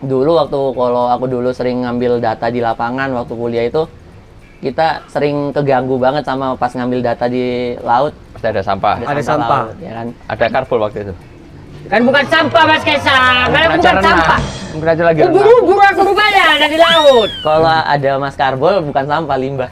Dulu kalau aku dulu sering ngambil data di lapangan waktu kuliah itu, kita sering keganggu banget sama pas ngambil data di laut. Pasti ada sampah. Ada sampah. Laut, ya kan? Ada karbol waktu itu. Kan bukan sampah Mas Kaisang, kan bukan sampah. Mungkin aja lagi renang. Ubur-ubur aku rupanya ada di laut. Kalau ada Mas Karbol bukan sampah, limbah.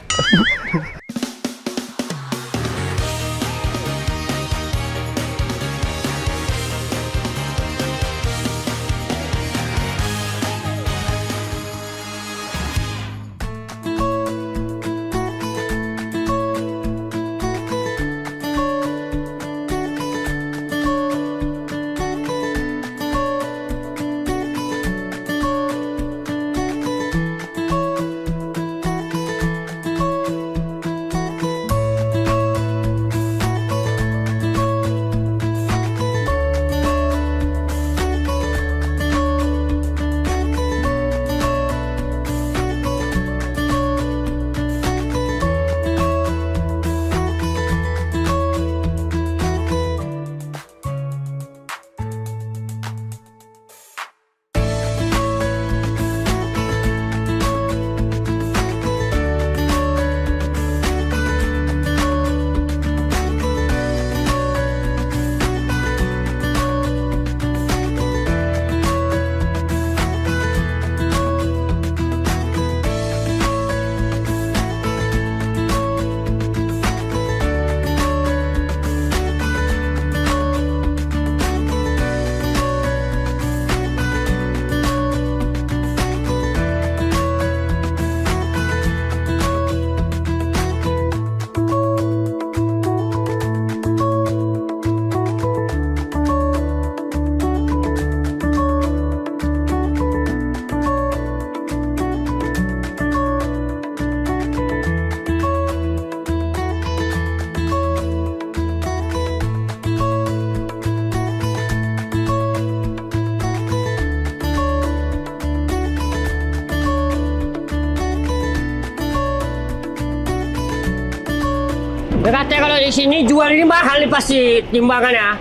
Katanya kalau di sini jual ini mahal nih pasti timbangannya.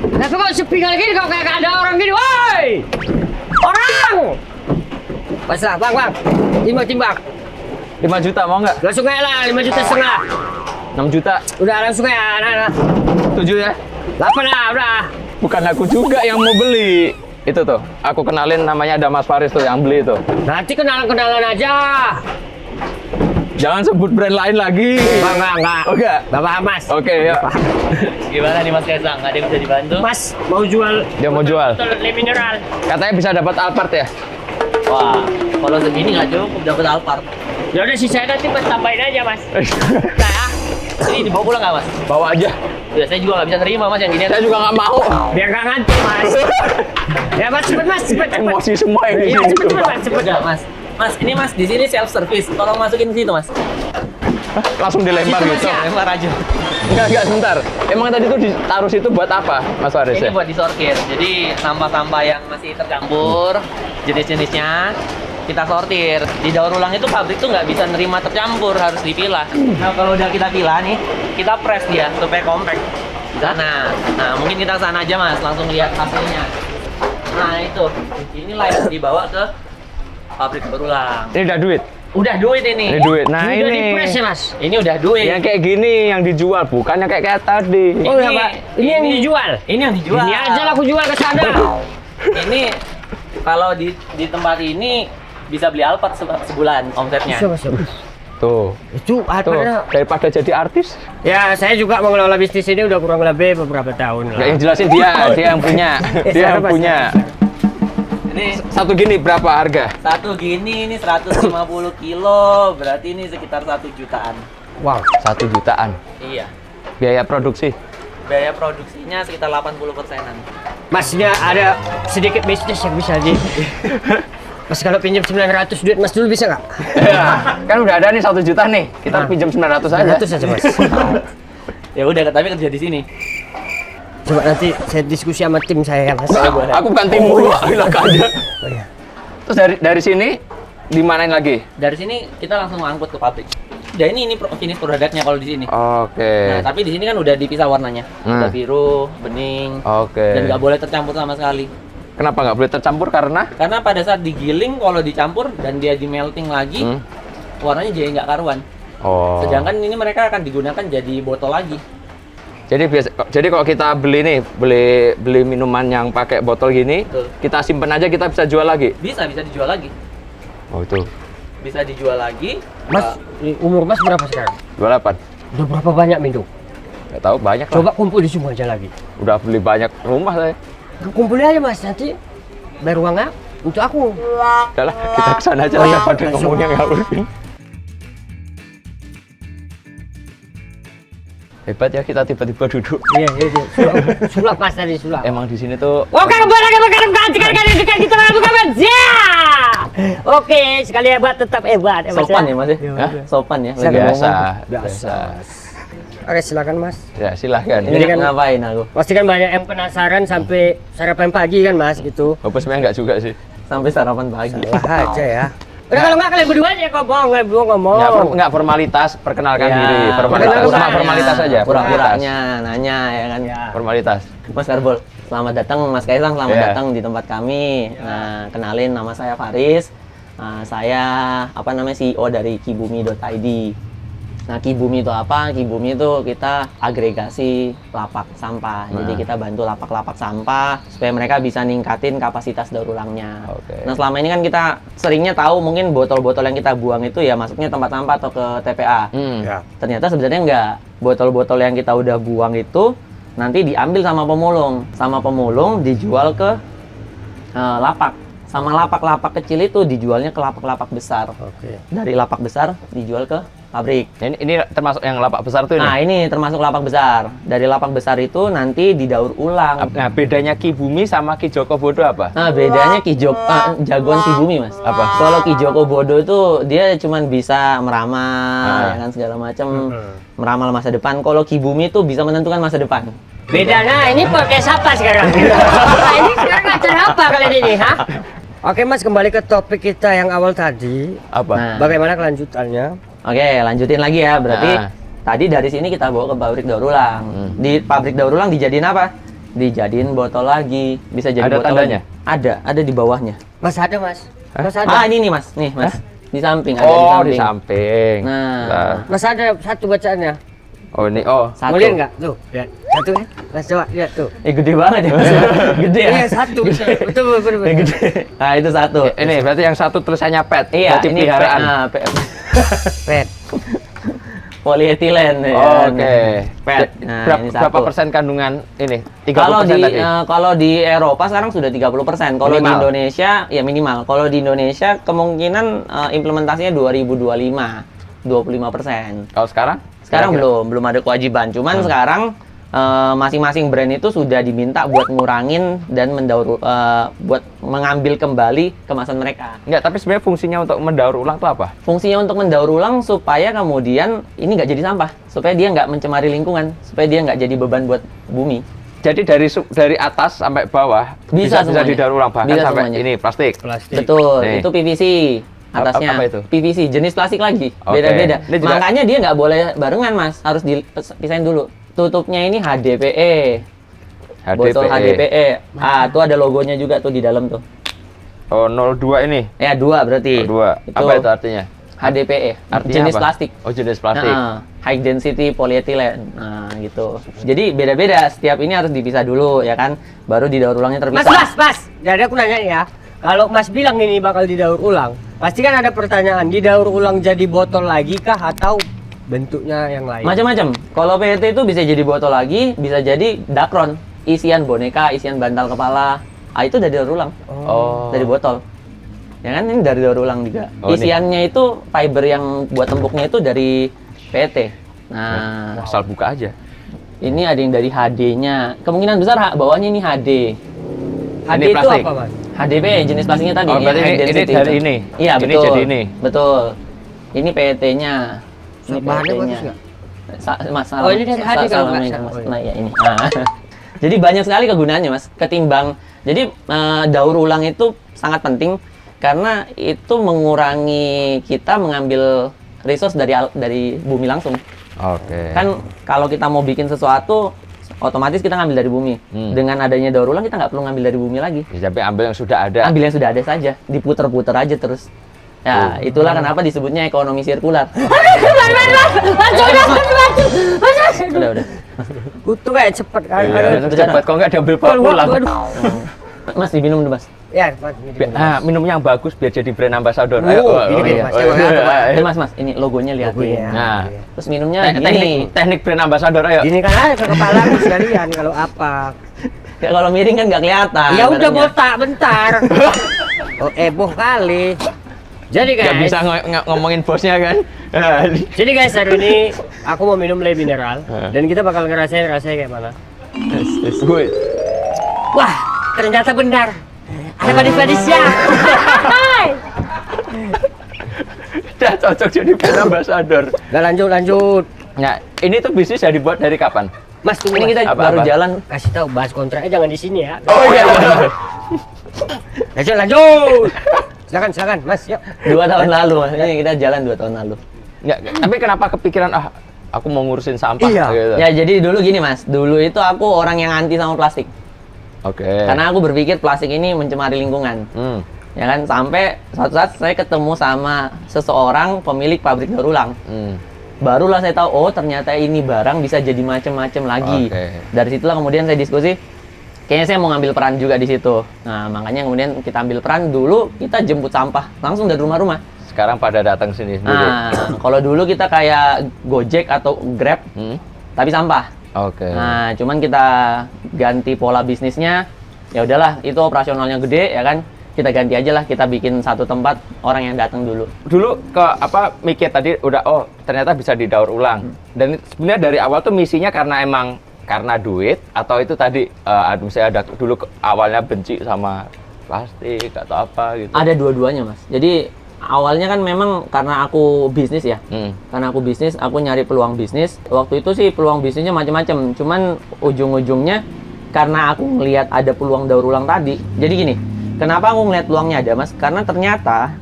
Tapi kok sepi kali gini, kok kayak ada orang gini, woi! Orang! Pas lah, bang, timbang. 5 juta mau nggak? Langsung aja lah, 5,5 juta. 6 juta. Udah langsung aja, anak-anak. 7 ya? 8 lah, udah. Bukan aku juga yang mau beli. Itu tuh, aku kenalin namanya ada Mas Faris tuh yang beli tuh. Nanti kenalan aja. Jangan sebut brand lain lagi. Enggak. Oh, enggak? Enggak paham, Mas. Oke, ya. Gimana nih Mas Kaisang? Ada yang bisa dibantu? Mas, mau jual. Dia mau jual. Botol Le mineral. Katanya bisa dapat Alphard ya? Wah, kalau segini nggak cukup dapat Alphard. Ya udah sisanya nanti Mas tambahin aja, Mas. Nah, Ini dibawa pulang nggak Mas? Bawa aja. Ya, saya juga nggak bisa terima Mas yang gini. Saya juga nggak mau. biar nggak ngantuk, Mas. Ya, Mas, cepet. Emosi semua yang Iya, gini. cepet, Mas, cepet. Udah Mas. Mas, ini Mas di sini self service. Tolong masukin ke situ Mas. Langsung dilempar Situ, gitu. Mas, ya? Lempar aja. Enggak, sebentar. Emang tadi tuh ditaruh situ buat apa, Mas Faris Ini ya? buat disortir. Jadi sampah-sampah yang masih tercampur, jenis-jenisnya kita sortir. Di daur ulang itu pabrik tuh nggak bisa nerima tercampur, harus dipilah. Nah kalau udah kita pilah nih, kita press dia supaya compact. Di sana. Nah mungkin kita ke sana aja Mas, langsung lihat hasilnya. Nah itu, ini layak dibawa ke pabrik daur ulang. Ini udah duit. Udah duit ini. Ini duit. Nah, Udah ini. di-press ya, Mas. Ini udah duit. Yang kayak gini yang dijual, bukan yang kayak tadi. Oh ya, Pak. Ini yang dijual. Ini yang dijual. Ini aja lah aku jual ke sana. Ini kalau di tempat ini bisa beli Alphard sebulan omsetnya. Tuh. Itu Tuh, apa? daripada jadi artis. Ya, saya juga mengelola bisnis ini udah kurang lebih beberapa tahun Ya, lah. yang jelasin dia yang punya. Dia yang Siapa, punya. Ini Satu gini berapa harga? satu gini ini 150 kilo, berarti ini sekitar 1 jutaan. Wow. 1 jutaan. Iya. Biaya produksi. Biaya produksinya sekitar 80%-an. Mas, ini ada sedikit bisnis yang bisa di... Mas, kalau pinjam 900 duit Mas dulu bisa nggak? Ya, kan udah ada nih 1 juta nih. Kita pinjam 900 aja. 900 aja, Mas. Ya udah, tapi kerja di sini. Coba nanti saya diskusi sama tim saya ya, Mas. Aku bukan timmu, bilang aja. Oh, iya. Terus dari sini dimanain lagi? Dari sini kita langsung angkut ke pabrik. Udah ini finish produknya kalau di sini. Oke. Nah, tapi di sini kan udah dipisah warnanya. Udah biru, bening, dan nggak boleh tercampur sama sekali. Kenapa nggak boleh tercampur? Karena Karena pada saat digiling, kalau dicampur dan dia di melting lagi, warnanya jadi nggak karuan. oh. Sedangkan ini mereka akan digunakan jadi botol lagi. Jadi kalau kita beli nih, beli minuman yang pakai botol gini, Betul. kita simpen aja, kita bisa jual lagi. Bisa dijual lagi. Oh itu. Bisa dijual lagi. Mas, umur Mas berapa sekarang? 28. Udah berapa banyak minum? Nggak tahu, banyak lah. Coba kumpul di semua aja lagi. Udah beli banyak rumah saya. Kumpulin aja Mas, nanti bayar uangnya untuk aku. Udah lah, kita kesana aja Oh, iya. daripada ngomongnya ngawurin. Hebat ya kita tiba-tiba duduk. Iya. Sulap Mas tadi sulap. Emang di sini tuh Oke, Oke, sekali hebat tetap hebat. Sopan ya Mas ya? Iya, Hah? iya. Sopan ya? Biasa. Oke, silakan Mas. Ya silahkan. Ini kan ngapain aku? Pasti kan banyak yang penasaran sampai sarapan pagi kan Mas gitu. Bapak sebenarnya nggak juga sih. Sampai sarapan pagi. Salah aja ya. Udah kalau nggak kalian berdua aja kalian berdua ngomong. Nggak formalitas, perkenalkan Ya, diri. pura-puranya. Formalitas aja. Pura-puranya nanya ya kan. Ya. Formalitas. Mas Karbol, selamat datang Mas Kaisang, selamat Iya. datang di tempat kami. Nah, kenalin nama saya Faris. Saya CEO dari kibumi.id. Nah, Kibumi itu apa? Kibumi itu kita agregasi lapak sampah. Jadi kita bantu lapak-lapak sampah supaya mereka bisa ningkatin kapasitas daur ulangnya. Oke. Nah, selama ini kan kita seringnya tahu mungkin botol-botol yang kita buang itu ya masuknya tempat sampah atau ke TPA. Ya. Ternyata sebenarnya enggak. Botol-botol yang kita udah buang itu nanti diambil sama pemulung. Sama pemulung dijual ke lapak. Sama lapak-lapak kecil itu dijualnya ke lapak-lapak besar. Oke. Dari lapak besar dijual ke pabrik. Ini termasuk yang lapak besar tuh ini. Nah, ini termasuk lapak besar. Dari lapak besar itu nanti didaur ulang. Nah, bedanya Ki Bumi sama Ki Joko Bodo apa? Nah, bedanya jagoan Kibumi, Mas. Apa? Kalau Ki Joko Bodo itu dia cuman bisa meramal, ya kan segala macam, meramal masa depan. Kalau Kibumi itu bisa menentukan masa depan. Bedanya ini podcast apa sekarang? Nah, ini sekarang acara apa kalian ini, ha? Oke Mas, kembali ke topik kita yang awal tadi. Apa? Nah. Bagaimana kelanjutannya? Oke, lanjutin lagi ya. Berarti Nah. tadi dari sini kita bawa ke pabrik daur ulang. Di pabrik daur ulang dijadiin apa? Dijadiin botol lagi. Bisa jadi Ada botol tandanya? lagi. Ada di bawahnya. Mas ada Mas. Mas ada. Ah, ini nih Mas. Nih, Mas. Di samping ada Oh, di di samping. samping. Nah. Mas ada satu bacaannya. Oh, ini. Oh. Satu. Mau lihat nggak? Tuh, lihat. Satu kan? Mas coba lihat tuh. Gede banget ya. Mas. Gede ya. Iya, satu. Betul. Gede. Nah, itu satu. Ini berarti yang satu tulisannya PET. Iya, berarti ini peliharaan. Pet. Polietilen ya. Oh, kan? oke. PET. Nah, ini Berapa satu. persen kandungan ini? 30% Kalau di tadi. kalau di Eropa sekarang sudah 30%. Kalau di Minimal. Indonesia ya minimal. Kalau di Indonesia kemungkinan implementasinya 2025 25%. Kalau sekarang? Sekarang Kira-kira? belum ada kewajiban. Cuman sekarang masing-masing brand itu sudah diminta buat ngurangin dan buat mengambil kembali kemasan mereka. Enggak, tapi sebenarnya fungsinya untuk mendaur ulang itu apa? Fungsinya untuk mendaur ulang supaya kemudian ini nggak jadi sampah, supaya dia nggak mencemari lingkungan, supaya dia nggak jadi beban buat bumi. Jadi dari atas sampai bawah Bisa bisa semuanya. didaur ulang, bahkan Bisa sampai semuanya. ini plastik. Betul, Nih. itu PVC atasnya. Apa itu? PVC, jenis plastik lagi, Oke. beda-beda. Ini juga- Makanya dia nggak boleh barengan Mas, harus dipisahin dulu. Tutupnya ini HDPE, botol HDPE. Ah, tuh ada logonya juga tuh di dalam tuh. Oh, 02 ini. Ya 2 berarti. 02. Apa itu artinya? HDPE, Artinya jenis apa? plastik. Oh, jenis plastik. Nah, high density polyethylene. Nah, gitu. Jadi beda-beda. Setiap ini harus dipisah dulu ya kan, baru didaur ulangnya terpisah. Mas. Jadi aku nanya nih ya. Kalau Mas bilang ini bakal didaur ulang, pasti kan ada pertanyaan, didaur ulang jadi botol lagi kah atau bentuknya yang lain? Macam-macam. Kalau PET itu bisa jadi botol lagi, bisa jadi dakron, isian boneka, isian bantal kepala. Ah, itu dari daur ulang. Oh. Dari botol. Ya kan ini dari daur ulang juga. Oh, ini. Isiannya itu fiber yang buat temboknya itu dari PET. Nah, Asal buka aja. ini ada yang dari HD-nya. Kemungkinan besar bawahnya ini HD. HD Ini itu plastik. apa, Mas? HDP jenis plastiknya tadi. Oh, yang berarti high ini density dari itu. ini? Iya, Ini betul. jadi ini? Betul. Ini PET-nya. Ini Bahannya PET-nya. bagus nggak? Masalah. Oh, ini dari HD kalau nggak salah. Mas. Oh, iya. Nah, ya ini. Nah. Jadi banyak sekali kegunaannya, Mas. Ketimbang. Jadi daur ulang itu sangat penting karena itu mengurangi kita mengambil resource dari bumi langsung. Oke. Kan kalau kita mau bikin sesuatu otomatis kita ngambil dari bumi. Dengan adanya daur ulang kita nggak perlu ngambil dari bumi lagi. Ya, tapi ambil yang sudah ada. Ambil yang sudah ada saja, diputer-puter aja terus. Ya, itulah kenapa disebutnya ekonomi sirkular. Udah. Kutu kayak cepet kan. Cepat kok nggak diambil pulang. Mas diminum dulu, Mas. Ya, Mas. Minum yang bagus biar jadi brand ambassador. Ini Mas. Ini Mas, ini logonya lihat. Logonya. Nah, terus minumnya teknik brand ambassador ayo. Ini kan ada ke kepala sekalian kalau apa. Ya, kalau miring kan nggak kelihatan. Ya udah badannya. botak bentar. Oh, heboh kali. Jadi guys, Gak bisa ngomongin bosnya kan. Jadi guys, hari ini aku mau minum Le Mineral dan kita bakal ngerasain rasanya kayak mana. Wah, ternyata benar. Ada manis-manisnya. Udah cocok jadi brand ambassador. Nah, lanjut. Nah, ini tuh bisnis yang dibuat dari kapan? Mas, tunggu Ini kita baru jalan. kasih tahu bahas kontraknya jangan di sini ya. Oh iya. Lanjut. Silakan, Mas. Yuk. 2 tahun lalu, Mas. Ini kita jalan 2 tahun lalu. Nggak, tapi kenapa kepikiran aku mau ngurusin sampah Iya. gitu. Ya, jadi dulu gini, Mas. Dulu itu aku orang yang anti sama plastik. Oke. Karena aku berpikir plastik ini mencemari lingkungan. Ya kan, sampai suatu saat saya ketemu sama seseorang pemilik pabrik daur ulang. Barulah saya tahu, oh ternyata ini barang bisa jadi macam-macam lagi. Oke. Dari situlah kemudian saya diskusi, kayaknya saya mau ngambil peran juga di situ. Nah, makanya kemudian kita ambil peran. Dulu kita jemput sampah langsung dari rumah-rumah. Sekarang pada datang sini sendiri. Nah, kalau dulu kita kayak Gojek atau Grab, tapi sampah. Oke. Nah, cuman kita ganti pola bisnisnya. Ya udahlah, itu operasionalnya gede ya kan. Kita ganti aja lah, kita bikin satu tempat orang yang datang dulu. Dulu mikir tadi udah ternyata bisa didaur ulang. Dan sebenarnya dari awal tuh misinya karena duit atau itu tadi misalnya ada dulu awalnya benci sama plastik atau apa gitu. Ada dua-duanya, Mas. Jadi awalnya kan memang karena aku bisnis ya. Karena aku bisnis, aku nyari peluang bisnis. Waktu itu sih peluang bisnisnya macam-macam. Cuman ujung-ujungnya karena aku ngelihat ada peluang daur ulang tadi. Jadi gini, kenapa aku ngelihat peluangnya ada, Mas? Karena ternyata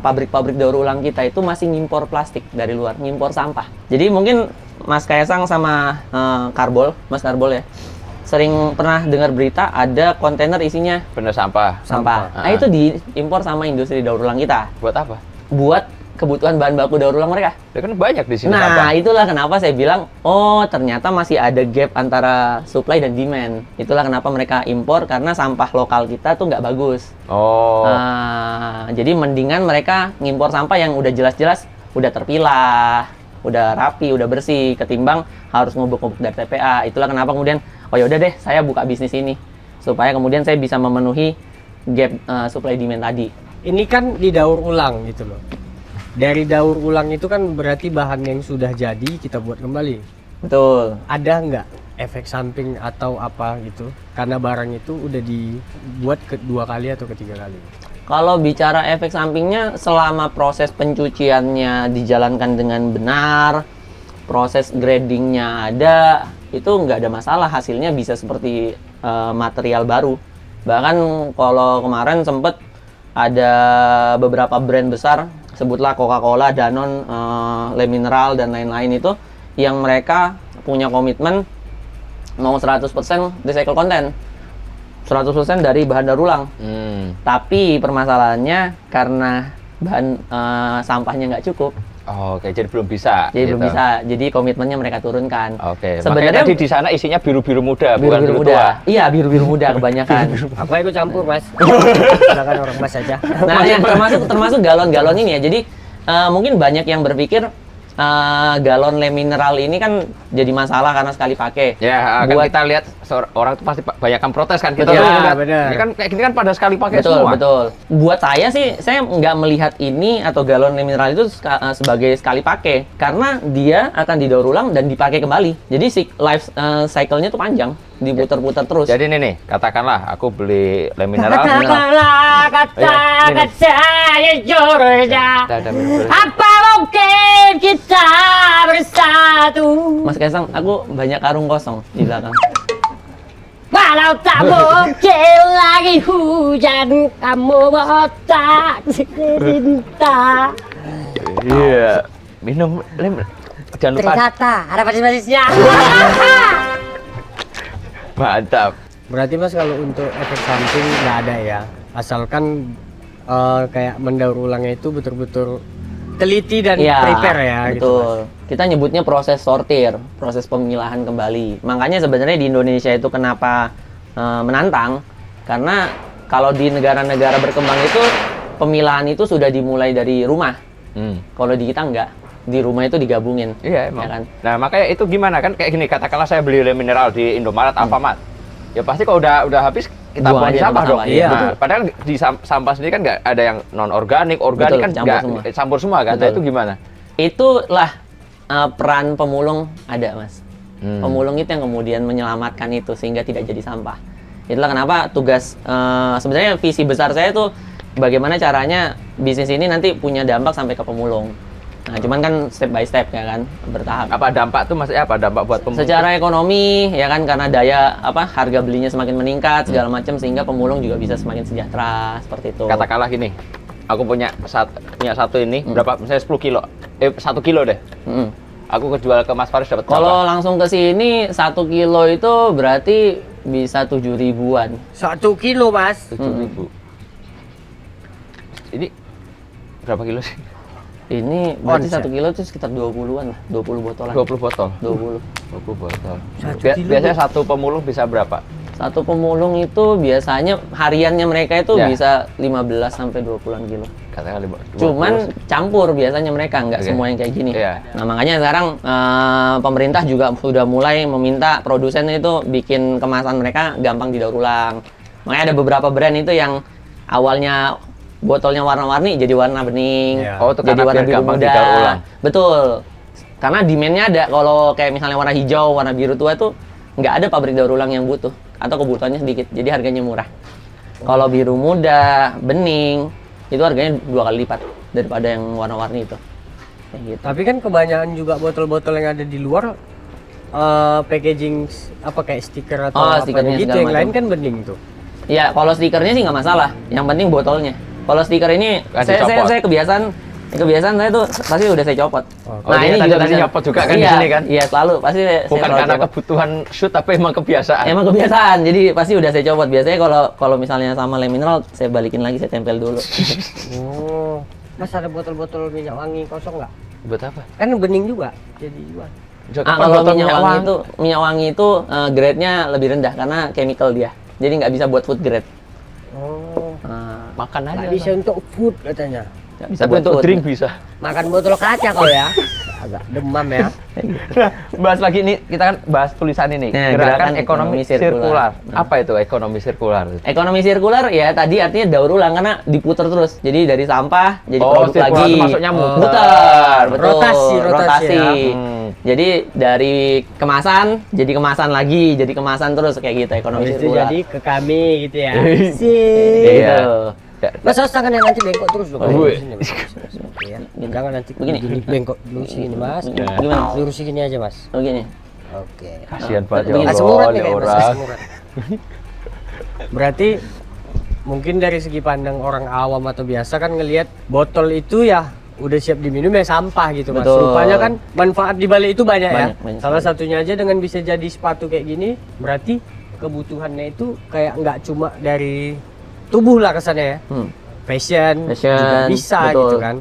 pabrik-pabrik daur ulang kita itu masih ngimpor plastik dari luar, ngimpor sampah. Jadi mungkin Mas Kaisang sama Mas Karbol ya, sering pernah dengar berita ada kontainer isinya Bener sampah. sampah. Nah, itu diimpor sama industri daur ulang kita. Buat apa? Buat kebutuhan bahan baku daur ulang mereka. Ya kan banyak di sini Nah, sampah. itulah kenapa saya bilang, oh ternyata masih ada gap antara supply dan demand. Itulah kenapa mereka impor, karena sampah lokal kita tuh nggak bagus. Oh. Jadi mendingan mereka ngimpor sampah yang udah jelas-jelas udah terpilah, udah rapi, udah bersih, ketimbang harus ngubuk-ngubuk dari TPA. Itulah kenapa kemudian, oh yaudah deh, saya buka bisnis ini supaya kemudian saya bisa memenuhi gap supply demand tadi. Ini kan didaur ulang gitu loh. Dari daur ulang itu kan berarti bahan yang sudah jadi kita buat kembali. Betul. Ada nggak efek samping atau apa gitu? Karena barang itu udah dibuat kedua kali atau ketiga kali. Kalau bicara efek sampingnya, selama proses pencuciannya dijalankan dengan benar, proses gradingnya ada, itu nggak ada masalah, hasilnya bisa seperti material baru. Bahkan kalau kemarin sempet ada beberapa brand besar, sebutlah Coca-Cola, Danone, Le Mineral, dan lain-lain itu, yang mereka punya komitmen mau 100% recycle content. 100% dari bahan daur ulang. Tapi permasalahannya karena bahan sampahnya nggak cukup. Oke, jadi belum bisa. Jadi belum bisa. Jadi komitmennya mereka turunkan. Oke. Sebenarnya Makanya tadi di sana isinya biru-biru muda, bukan biru-biru biru tua. muda. Iya, biru-biru muda kebanyakan. Aku ikut campur, Mas. Silakan orang Mas aja. Nah, ya, termasuk galon-galon ini ya. Jadi mungkin banyak yang berpikir galon Le Mineral ini kan jadi masalah karena sekali pakai. Ya, kan Buat- kita lihat orang tuh pasti banyak yang protes kan. Kita Betul, tuh ya, lihat, benar. ini kan kayak gini kan pada sekali pakai Betul, semua. betul. Buat saya sih, saya nggak melihat ini atau galon Le Mineral itu sebagai sekali pakai, karena dia akan didaur ulang dan dipakai kembali. Jadi life cycle-nya tuh panjang, diputar-putar terus. Jadi ini nih, katakanlah aku beli Le Mineral. Katakanlah kata-kata jujur saja. Apa mungkin kita bersatu? Mas Kaisang, aku banyak karung kosong di belakang. Walau tak mungkin lagi hujan, kamu botak cinta. Iya. Minum Jangan lupa. Ternyata ada manis-manisnya. Mantap. Berarti Mas kalau untuk efek samping nggak ada ya, asalkan kayak mendaur ulangnya itu betul-betul teliti dan prepare ya. Betul. Gitu, Mas. Kita nyebutnya proses sortir, proses pemilahan kembali. Makanya sebenarnya di Indonesia itu kenapa menantang? Karena kalau di negara-negara berkembang itu pemilahan itu sudah dimulai dari rumah. Kalau di kita enggak, di rumah itu digabungin. Iya emang. Ya kan? Nah makanya itu gimana kan kayak gini, katakanlah saya beli mineral di Indomaret, Alfamart, ya pasti kalau udah habis kita Buang buang di aja sampah tempat dong. sampah, iya, Nah, betul. padahal di sampah sendiri kan nggak ada yang non organik, Betul, kan campur nggak semua. campur semua kan. Nah, Betul. itu gimana? Itulah peran pemulung ada, Mas. Hmm. Pemulung itu yang kemudian menyelamatkan itu sehingga tidak jadi sampah. Itulah kenapa tugas sebenarnya visi besar saya itu bagaimana caranya bisnis ini nanti punya dampak sampai ke pemulung. Nah, cuman kan step by step ya kan, bertahap. Apa dampak tuh maksudnya apa? Dampak buat pemulung? Secara ekonomi ya kan, karena harga belinya semakin meningkat segala macam sehingga pemulung juga bisa semakin sejahtera seperti itu. Katakanlah gini, aku punya satu ini berapa? Misalnya 10 kilo, 1 kilo deh. Aku kejual ke Mas Faris dapat Kalau berapa? langsung ke sini 1 kilo itu berarti bisa 7 ribuan. 1 kilo Mas. 7.000. Ini berapa kilo sih? Ini berarti Ons, 1 kilo itu sekitar 20-an lah, 20 botolan. 20 botol. 20. 20 botol. 1 kilo. Biasanya satu pemulung bisa berapa? Satu pemulung itu biasanya hariannya mereka itu Ya. bisa 15 sampai 20-an kilo. Katakanlah 20. Cuman campur biasanya mereka, nggak Oke. semua yang kayak gini. Iya. Nah makanya sekarang pemerintah juga sudah mulai meminta produsen itu bikin kemasan mereka gampang didaur ulang. Makanya ada beberapa brand itu yang awalnya botolnya warna-warni jadi warna bening, Iya. Oh, itu jadi karena warna biar biru gampang muda. didaur ulang. Betul. Karena demand-nya ada. Kalau kayak misalnya warna hijau, warna biru tua itu nggak ada pabrik daur ulang yang butuh atau kebutuhannya sedikit. Jadi harganya murah. Kalau biru muda, bening itu harganya 2 kali lipat daripada yang warna-warni itu. Kayak gitu. Tapi kan kebanyakan juga botol-botol yang ada di luar packaging apa kayak stiker atau apa stikernya gitu, segala yang lain macam. kan bening tuh. Ya, kalau stikernya sih nggak masalah. Yang penting botolnya. Kalau stiker ini, Kan saya dicopot. kebiasaan saya tuh pasti udah saya copot. Oh, iya, tadi bisa- nyopot juga kan di iya, sini kan? Iya, selalu. Pasti saya Bukan selalu karena copot. kebutuhan shoot, tapi emang kebiasaan. Emang kebiasaan, jadi pasti udah saya copot. Biasanya kalau misalnya sama lem mineral, saya balikin lagi, saya tempel dulu. Oh. Mas ada botol-botol minyak wangi kosong nggak? Buat apa? Kan bening juga jadi jual. Kalau minyak wangi itu grade-nya lebih rendah karena chemical dia. Jadi nggak bisa buat food grade. Oh. Nah, makan aja. Nggak bisa untuk food katanya. nggak bisa Tapi buat untuk food. drink bisa. Makan botol kaca kau ya. Agak demam ya. Bahas lagi nih, kita kan bahas tulisan ini. Nah, gerakan gerakan ekonomi ekonomi sirkular. sirkular. Nah. Apa itu ekonomi sirkular? Ekonomi sirkular ya tadi artinya daur ulang karena diputar terus. Jadi dari sampah jadi produk sirkular lagi. itu maksudnya muter. Muter, betul. Rotasi ya. Jadi dari kemasan jadi kemasan lagi, jadi kemasan terus kayak gitu ekonomi Habis itu sirkular. jadi ke kami gitu ya. Iya. Gitu. Mas harus tangannya nanti bengkok terus loh. Oh, Sini, Mas. Ya. Jangan nanti Begini. begini bengkok lurus gini Mas. Ya. Gimana? Lurus gini aja Mas. Oh gini. Oke. Kasihan banget ya Begini. Asam urat Allah, nih kayak Mas, orang. asam urat. Berarti mungkin dari segi pandang orang awam atau biasa kan ngelihat botol itu ya udah siap diminum ya sampah gitu Mas. Betul. Rupanya kan manfaat di balik itu banyak ya. Banyak Salah sekali. satunya aja dengan bisa jadi sepatu kayak gini, berarti kebutuhannya itu kayak nggak cuma dari tubuh lah kesannya ya. Fashion Fashion, juga bisa betul. gitu kan.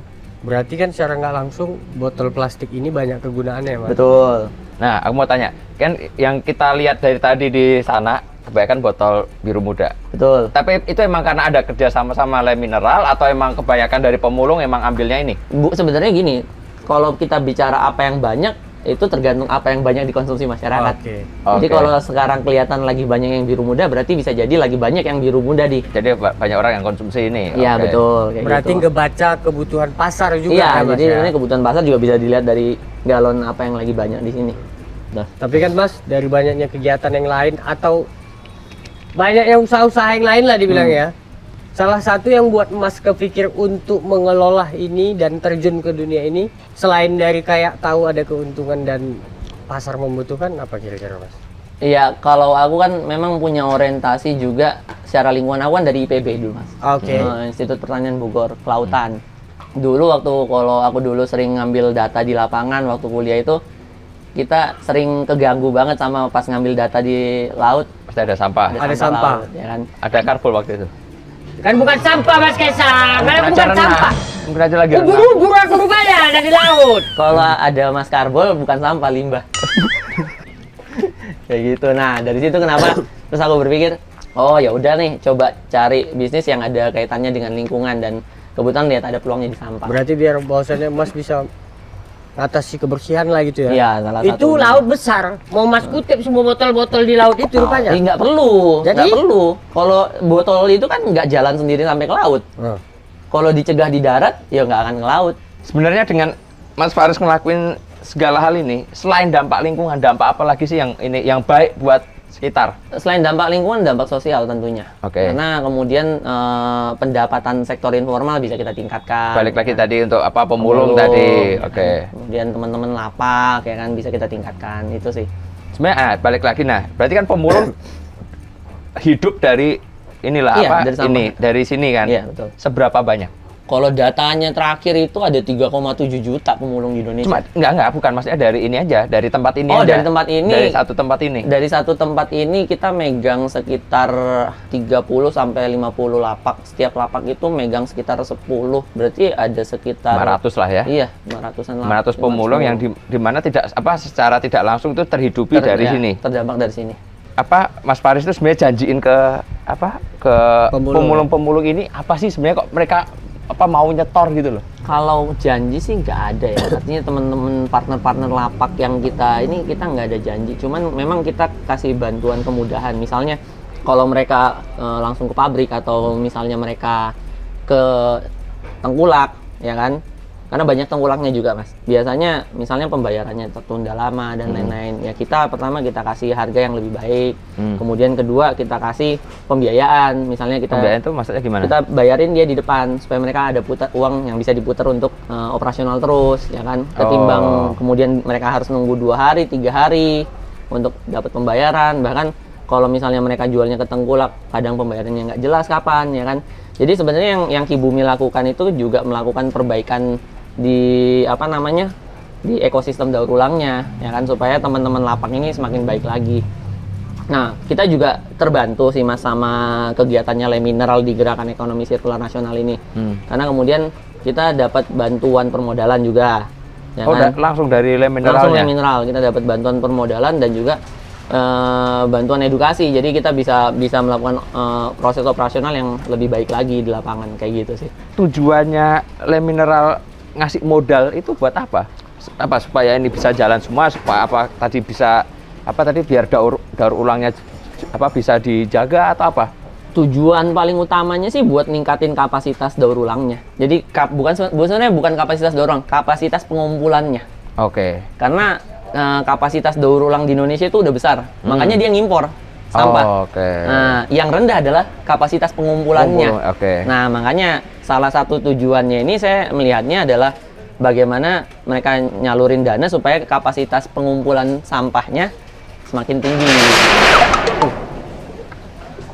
Berarti kan secara nggak langsung botol plastik ini banyak kegunaannya Mas. Betul. Nah, aku mau tanya, kan yang kita lihat dari tadi di sana kebanyakan botol biru muda. Betul. Tapi itu emang karena ada kerja sama lem mineral atau emang kebanyakan dari pemulung emang ambilnya ini? Bu, sebenarnya gini, kalau kita bicara apa yang banyak itu tergantung apa yang banyak dikonsumsi masyarakat. Oke. Jadi Oke. kalau sekarang kelihatan lagi banyak yang biru muda, berarti bisa jadi lagi banyak yang biru muda di. Jadi banyak orang yang konsumsi ini. Iya Oke. betul. Kayak Berarti gitu. ngebaca kebutuhan pasar juga Iya, ya, Mas, jadi ya? sebenarnya kebutuhan pasar juga bisa dilihat dari galon apa yang lagi banyak di sini. Nah, Tapi kan Mas, dari banyaknya kegiatan yang lain atau banyak yang usaha-usaha yang lain lah dibilang ya. Salah satu yang buat Mas kepikir untuk mengelola ini dan terjun ke dunia ini, selain dari kayak tahu ada keuntungan dan pasar membutuhkan, apa kira-kira Mas? iya, kalau aku kan memang punya orientasi juga secara lingkungan, aku kan dari IPB dulu Mas. Oke. Institut Pertanian Bogor, Kelautan. Dulu kalau aku dulu sering ngambil data di lapangan waktu kuliah itu, kita sering keganggu banget sama pas ngambil data di laut. Pasti ada sampah. Ada sampah. laut, ya kan. Ada karbol waktu itu. Kan bukan sampah Mas Kaisang, karena Mungkin bukan aja renang. sampah. Mungkin aja lagi renang. Ubur-ubur aku rupanya dari laut. Kalau ada Mas Karbol bukan sampah, limbah. Kayak gitu. Nah, dari situ kenapa terus aku berpikir, oh ya udah nih, coba cari bisnis yang ada kaitannya dengan lingkungan, dan kebetulan lihat ada peluangnya di sampah. Berarti biar bahwasannya Mas bisa atasi kebersihan lah gitu ya. Iya, salah Itu satunya. laut besar. Mau Mas kutip semua botol-botol di laut itu rupanya. Nggak perlu, Jadi? nggak perlu. Kalau botol itu kan nggak jalan sendiri sampai ke laut. Nah. Kalau dicegah di darat, ya nggak akan ke laut. Sebenarnya dengan Mas Faris ngelakuin segala hal ini, selain dampak lingkungan, dampak apa lagi sih yang baik buat sekitar? Selain dampak lingkungan, dampak sosial tentunya. Oke. Karena kemudian pendapatan sektor informal bisa kita tingkatkan. Balik lagi tadi untuk apa pemulung tadi. ya Oke. kan. Kemudian teman-teman lapak ya kan bisa kita tingkatkan, itu sih. Sebenarnya balik lagi, nah berarti kan pemulung hidup dari inilah Iya, apa dari sampah. ini dari sini kan. Iya, betul. Seberapa banyak? Kalau datanya terakhir itu ada 3,7 juta pemulung di Indonesia. Cuma enggak bukan, maksudnya dari ini aja, dari tempat ini Oh, aja. dari tempat ini. Dari satu tempat ini. Dari satu tempat ini kita megang sekitar 30 sampai 50 lapak. Setiap lapak itu megang sekitar 10. Berarti ada sekitar 500 lah ya. Iya, 500-an lapak. 500 pemulung yang di mana tidak apa secara tidak langsung itu terhidupi dari ya, sini. Terdampak dari sini. Apa Mas Faris itu sebenarnya janjiin ke Pemulung. pemulung ini apa sih sebenarnya kok mereka apa mau nyetor gitu loh? Kalau janji sih nggak ada ya. Artinya teman-teman partner-partner lapak yang kita ini, kita nggak ada janji. Cuman memang kita kasih bantuan kemudahan. Misalnya kalau mereka langsung ke pabrik, atau misalnya mereka ke tengkulak, ya kan? Karena banyak tengkulaknya juga, Mas. Biasanya misalnya pembayarannya tertunda lama dan lain-lain. Ya kita pertama kita kasih harga yang lebih baik. Kemudian kedua kita kasih pembiayaan. Misalnya kita Pembiayaan itu maksudnya gimana? kita bayarin dia di depan supaya mereka ada uang yang bisa diputar untuk operasional terus, ya kan, ketimbang kemudian mereka harus nunggu 2 hari 3 hari untuk dapat pembayaran. Bahkan kalau misalnya mereka jualnya ke tengkulak, kadang pembayarannya nggak jelas kapan, ya kan. Jadi sebenarnya yang Kibumi lakukan itu juga melakukan perbaikan di apa namanya, di ekosistem daur ulangnya, ya kan, supaya teman-teman lapak ini semakin baik lagi. Nah, kita juga terbantu sih Mas sama kegiatannya Le Mineral di Gerakan Ekonomi Sirkular Nasional ini. Karena kemudian kita dapat bantuan permodalan juga. Ya kan? Langsung dari Le Mineralnya? Langsung Le Mineral, kita dapat bantuan permodalan dan juga bantuan edukasi. Jadi kita bisa melakukan proses operasional yang lebih baik lagi di lapangan, kayak gitu sih. Tujuannya Le Mineral ngasih modal itu buat apa? Apa supaya ini bisa jalan semua, supaya apa tadi bisa apa tadi biar daur ulangnya apa bisa dijaga atau apa? Tujuan paling utamanya sih buat ningkatin kapasitas daur ulangnya. Jadi sebenarnya bukan kapasitas daur ulang, kapasitas pengumpulannya. Oke. Karena kapasitas daur ulang di Indonesia itu udah besar, makanya dia ngimpor sampah. Oke. Nah, yang rendah adalah kapasitas pengumpulannya. Oke. Nah, makanya salah satu tujuannya ini saya melihatnya adalah bagaimana mereka nyalurin dana supaya kapasitas pengumpulan sampahnya semakin tinggi.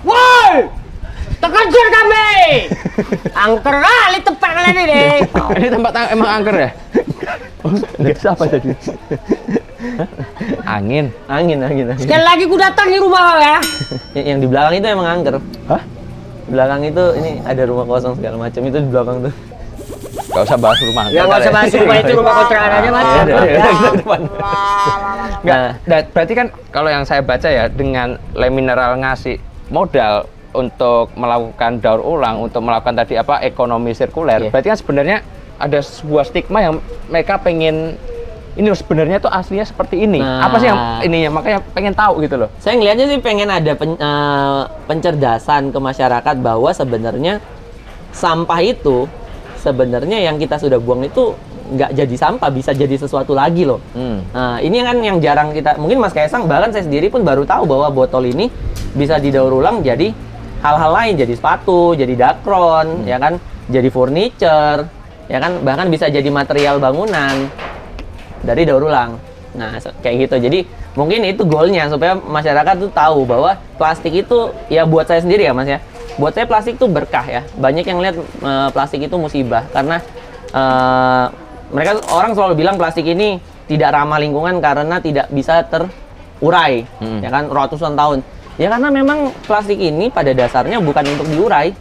Woi! Terkejar kami! Angker kali tempat kalian ini. Ini tempat emang angker ya? Siapa tadi? Angin. Angin. Sekali lagi ku datang di rumah kau ya. Yang di belakang itu emang angker. Hah? Di belakang itu ini ada rumah kosong segala macam, itu di belakang tuh. Gak usah bahas rumah. Ya nggak usah bahas rumah itu, rumah kontrakan aja Mas. Berarti kan kalau yang saya baca ya, dengan Le Mineral ngasih modal untuk melakukan daur ulang, untuk melakukan tadi apa ekonomi sirkuler, Iya. berarti kan sebenarnya ada sebuah stigma yang mereka pengen ini loh, sebenarnya tuh aslinya seperti ini. Nah. Apa sih yang ininya, makanya pengen tahu gitu loh. Saya ngelihatnya sih pengen ada pencerdasan ke masyarakat bahwa sebenarnya sampah itu sebenarnya yang kita sudah buang itu nggak jadi sampah, bisa jadi sesuatu lagi loh. Nah, ini kan yang jarang kita, mungkin Mas Kaisang bahkan saya sendiri pun baru tahu bahwa botol ini bisa didaur ulang jadi hal-hal lain, jadi sepatu, jadi dakron, ya kan, jadi furniture, ya kan, bahkan bisa jadi material bangunan dari daur ulang. Nah, kayak gitu. Jadi mungkin itu goalnya supaya masyarakat tuh tahu bahwa plastik itu, ya buat saya sendiri ya Mas ya, buat saya plastik itu berkah ya. Banyak yang lihat plastik itu musibah karena orang selalu bilang plastik ini tidak ramah lingkungan karena tidak bisa terurai, ya kan, ratusan tahun. Ya karena memang plastik ini pada dasarnya bukan untuk diurai.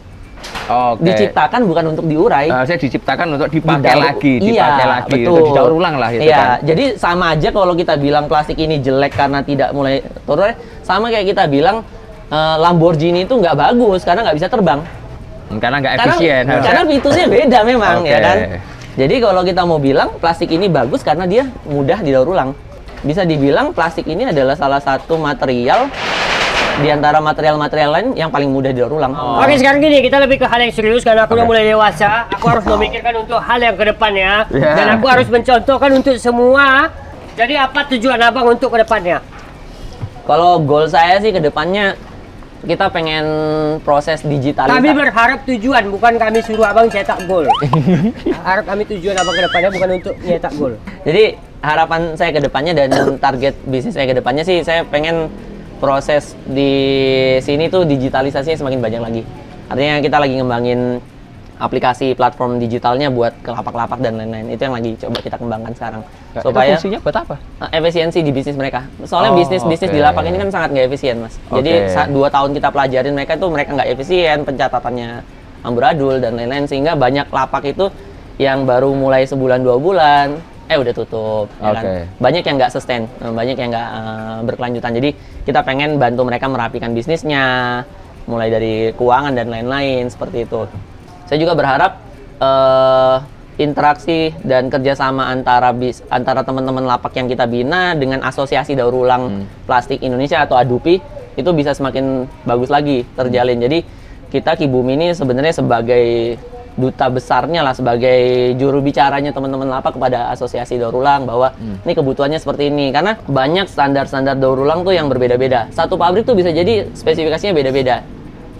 Oke. Diciptakan bukan untuk diurai. Saya diciptakan untuk dipakai Didaur- lagi, iya, dipakai lagi, betul. untuk didaur ulang lah itu Iya, kan. jadi sama aja kalau kita bilang plastik ini jelek karena tidak mulai turun, sama kayak kita bilang Lamborghini itu nggak bagus karena nggak bisa terbang. Karena nggak efisien. Karena fitusnya beda memang, ya Oke. kan. Jadi kalau kita mau bilang plastik ini bagus karena dia mudah didaur ulang. Bisa dibilang plastik ini adalah salah satu material di antara material-material lain yang paling mudah didaur ulang. Oke, sekarang gini, kita lebih ke hal yang serius karena aku udah Oke. mulai dewasa. Aku harus memikirkan untuk hal yang ke depannya. Ya. Dan aku harus mencontohkan untuk semua. Jadi apa tujuan Abang untuk ke depannya? Kalau goal saya sih ke depannya kita pengen proses digitalisasi. Kami berharap tujuan, bukan kami suruh Abang cetak gol. Harap kami tujuan Abang ke depannya bukan untuk nyetak gol. Jadi harapan saya ke depannya dan target bisnis saya ke depannya sih saya pengen proses di sini tuh digitalisasinya semakin banyak lagi. Artinya kita lagi ngembangin aplikasi platform digitalnya buat ke lapak-lapak dan lain-lain. Itu yang lagi coba kita kembangkan sekarang. Itu Supaya fungsinya buat apa? efisiensi di bisnis mereka. Soalnya Oh, bisnis-bisnis di oke. lapak ini kan sangat nggak efisien, Mas. Jadi Oke. 2 tahun kita pelajarin mereka nggak efisien, pencatatannya amburadul dan lain-lain sehingga banyak lapak itu yang baru mulai sebulan 2 bulan udah tutup, ya kan? Oke. Banyak yang nggak sustain, banyak yang nggak berkelanjutan. Jadi kita pengen bantu mereka merapikan bisnisnya, mulai dari keuangan dan lain-lain seperti itu. Saya juga berharap interaksi dan kerjasama antara teman-teman lapak yang kita bina dengan asosiasi daur ulang plastik Indonesia atau ADUPI itu bisa semakin bagus lagi terjalin. Jadi kita Kibumi ini sebenarnya sebagai duta besarnya lah, sebagai juru bicaranya teman-teman lapak kepada asosiasi daur ulang bahwa ini kebutuhannya seperti ini, karena banyak standar-standar daur ulang tuh yang berbeda-beda. Satu pabrik tuh bisa jadi spesifikasinya beda-beda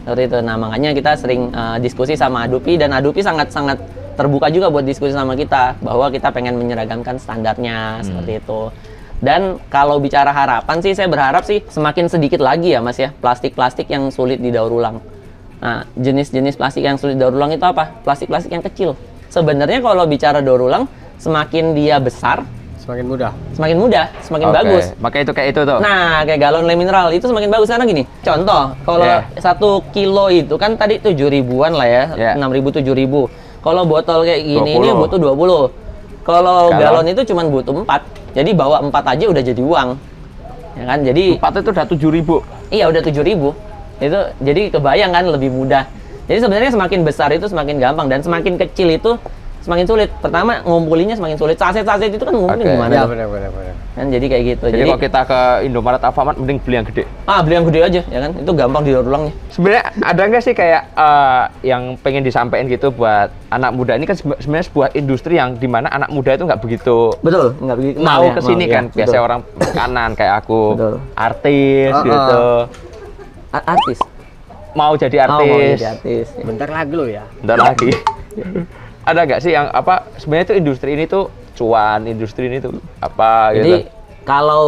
seperti itu. Nah makanya kita sering diskusi sama ADUPI dan ADUPI sangat-sangat terbuka juga buat diskusi sama kita bahwa kita pengen menyeragamkan standarnya seperti itu. Dan kalau bicara harapan sih saya berharap sih semakin sedikit lagi ya Mas ya plastik-plastik yang sulit didaur ulang. Nah, jenis-jenis plastik yang sulit daur ulang itu apa? Plastik-plastik yang kecil. Sebenarnya kalau bicara daur ulang, semakin dia besar, Semakin mudah. semakin mudah, semakin Oke. bagus. Makanya itu kayak itu tuh. Nah, kayak galon le mineral itu semakin bagus karena gini. Contoh, kalau Yeah. 1 kilo itu kan tadi 7 ribuan lah ya, Yeah. 6.000 7.000. Kalau botol kayak gini ini 20. butuh 20. Kalau Galon? galon itu cuma butuh 4. Jadi bawa 4 aja udah jadi uang. Ya kan? Jadi 4 itu udah 7.000. iya udah 7.000. Itu jadi kebayang kan lebih mudah. Jadi sebenarnya semakin besar itu semakin gampang dan semakin kecil itu semakin sulit. Pertama ngumpulinnya semakin sulit. Saset-saset itu kan ngumpulin Oke. gimana? Ya, tuh? benar. Kan jadi kayak gitu. Jadi kalau kita ke Indomaret Alfamart mending beli yang gede. beli yang gede aja ya kan. Itu gampang didaur ulangnya. Sebenarnya ada nggak sih kayak yang pengen disampaikan gitu buat anak muda ini kan sebenarnya sebuah industri yang dimana anak muda itu nggak begitu Betul, nggak begitu mau kesini kan. ya, Biasanya betul. orang makanan kayak aku, Betul. artis gitu, Artis. mau jadi Mau artis. jadi artis. Bentar lagi lo ya. Bentar lagi. Ada nggak sih yang apa sebenarnya tuh industri ini tuh cuan, industri ini tuh apa Jadi gitu? kalau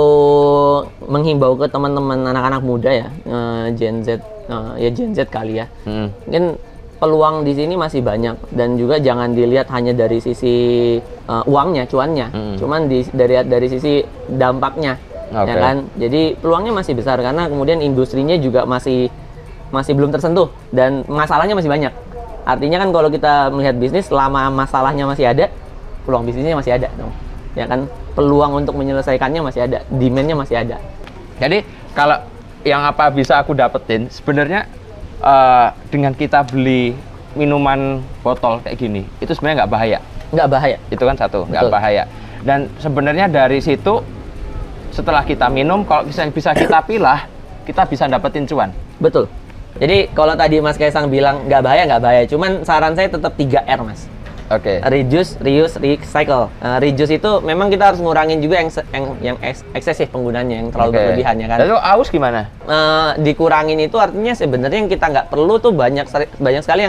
menghimbau ke teman-teman anak-anak muda ya, Gen Z, ya Gen Z kali ya, mungkin peluang di sini masih banyak dan juga jangan dilihat hanya dari sisi uangnya, cuannya, cuman dari sisi dampaknya, ya Oke. kan. Jadi peluangnya masih besar karena kemudian industrinya juga masih belum tersentuh dan masalahnya masih banyak. Artinya kan kalau kita melihat bisnis, selama masalahnya masih ada, peluang bisnisnya masih ada, dong. Ya kan, peluang untuk menyelesaikannya masih ada, demand-nya masih ada. Jadi kalau yang apa bisa aku dapetin sebenarnya dengan kita beli minuman botol kayak gini itu sebenarnya nggak bahaya. Nggak bahaya. Itu kan satu, nggak Betul. bahaya. Dan sebenarnya dari situ setelah kita minum kalau bisa kita pilah, kita bisa dapetin cuan. Betul. Jadi kalau tadi Mas Kaisang bilang nggak bahaya. Cuman saran saya tetap 3R, Mas. Oke. Reduce, reuse, recycle. Reduce itu memang kita harus ngurangin juga yang eksesif penggunaannya, yang terlalu Oke. berlebihan ya kan. Lalu aus gimana? Dikurangin itu artinya sebenarnya yang kita nggak perlu tuh banyak sekali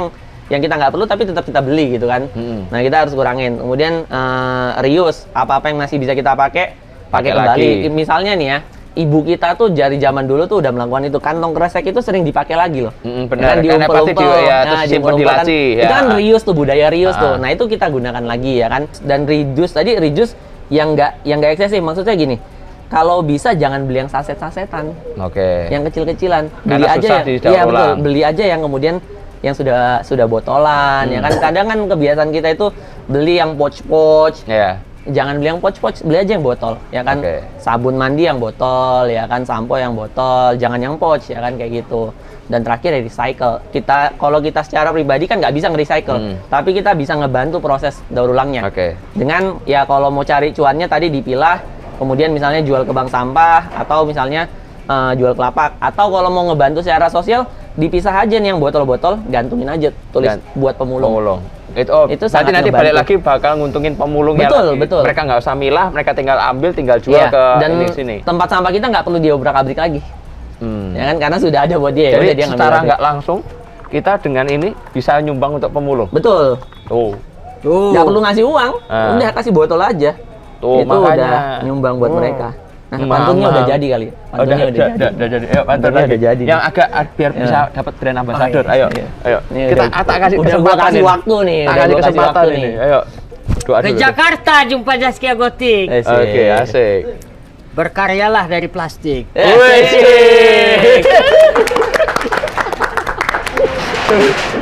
yang kita nggak perlu tapi tetap kita beli gitu kan. Nah kita harus kurangin. Kemudian reuse, apa-apa yang masih bisa kita pakai Pakai kembali. lagi. Misalnya nih ya, ibu kita tuh dari zaman dulu tuh udah melakukan itu. Kantong kresek itu sering dipakai lagi loh. Benar. Ya Karena pasti terus simpen di diumpel-umpelkan. laci. Itu kan reuse tuh, budaya reuse tuh. Ah. Nah itu kita gunakan lagi ya kan. Dan reduce tadi, reduce yang nggak eksesif. Maksudnya gini, kalau bisa jangan beli yang saset-sasetan. Oke. Yang kecil-kecilan. Karena Beli aja susah ya. didaur Iya betul, ulang. beli aja yang kemudian yang sudah botolan ya kan. Kadang kan kebiasaan kita itu beli yang pouch-pouch. Ya. Jangan beli yang pouch-pouch, beli aja yang botol ya kan. Oke. Sabun mandi yang botol ya kan, sampo yang botol, jangan yang pouch ya kan kayak gitu. Dan terakhir ya recycle. Kalau kita secara pribadi kan nggak bisa nge-recycle, tapi kita bisa ngebantu proses daur ulangnya. Oke. Dengan ya kalau mau cari cuannya tadi dipilah, kemudian misalnya jual ke bank sampah atau misalnya jual kelapak, atau kalau mau ngebantu secara sosial dipisah aja nih yang botol-botol, gantungin aja tulis buat pemulung. Pemulung. Itu Itu sangat nanti ngebantu. balik lagi bakal nguntungin pemulung ya Betul, lagi. betul. Mereka nggak usah milah, mereka tinggal ambil, tinggal jual Iya, ke dan ini sini. tempat sampah kita nggak perlu diobrak-abrik lagi. Ya kan, karena sudah ada buat dia. Jadi udah dia ngambil secara aja. nggak langsung kita dengan ini bisa nyumbang untuk pemulung. Betul. Tuh, Nggak perlu ngasih uang, udah kasih botol aja. tuh Itu makanya. udah nyumbang buat mereka. Nah, pantunnya Mama. udah jadi kali ya. Pantunnya udah jadi. Udah jadi. Ayo pantun Pantunnya lagi. udah jadi. Yang agak biar Ya. bisa dapat brand ambassador. Oh, iya. Ayo, Iya. ayo. Ini Kita udah- tak kasih udah gua kesempatan kasih ini. waktu nih, Tak udah kasih gua kasih kesempatan waktu ini. nih. Ayo. Doa Ke dulu. Jakarta jumpa Zaskia Gotik. Asik. Oke, asik. Berkaryalah dari plastik. Asik.